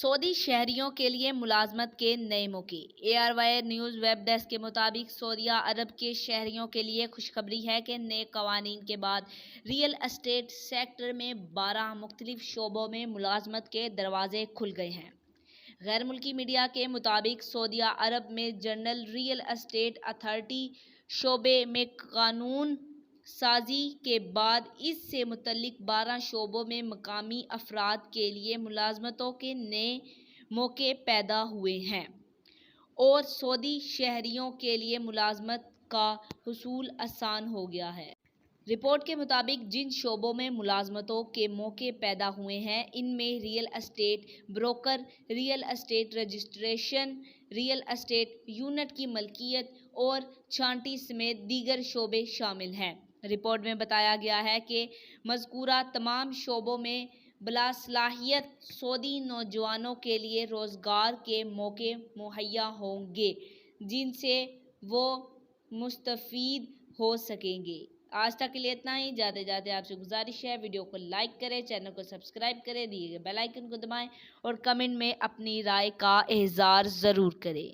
سعودی شہریوں کے لیے ملازمت کے نئے موقع۔ ARY نیوز ویب ڈیسک کے مطابق سعودیہ عرب کے شہریوں کے لیے خوشخبری ہے کہ نئے قوانین کے بعد ریئل اسٹیٹ سیکٹر میں 12 مختلف شعبوں میں ملازمت کے دروازے کھل گئے ہیں۔ غیر ملکی میڈیا کے مطابق سعودیہ عرب میں جنرل ریئل اسٹیٹ اتھارٹی شعبے میں قانون سازی کے بعد اس سے متعلق 12 شعبوں میں مقامی افراد کے لیے ملازمتوں کے نئے مواقع پیدا ہوئے ہیں اور سعودی شہریوں کے لیے ملازمت کا حصول آسان ہو گیا ہے۔ رپورٹ کے مطابق جن شعبوں میں ملازمتوں کے مواقع پیدا ہوئے ہیں ان میں real estate broker, real estate registration, real estate unit کی ملکیت اور چھانٹی سمیت دیگر شعبے شامل ہیں۔ رپورٹ میں بتایا گیا ہے کہ مذکورہ تمام شعبوں میں باصلاحیت سعودی نوجوانوں کے لیے روزگار کے مواقع مہیا ہوں گے جن سے وہ مستفید ہو سکیں گے۔ آج تک کے لیے اتنا ہی۔ جاتے آپ سے گزارش ہے ویڈیو کو لائک کریں، چینل کو سبسکرائب کریں، دیے گئے بیل آئیکن کو دبائیں اور کمنٹ میں اپنی رائے کا اظہار ضرور کریں۔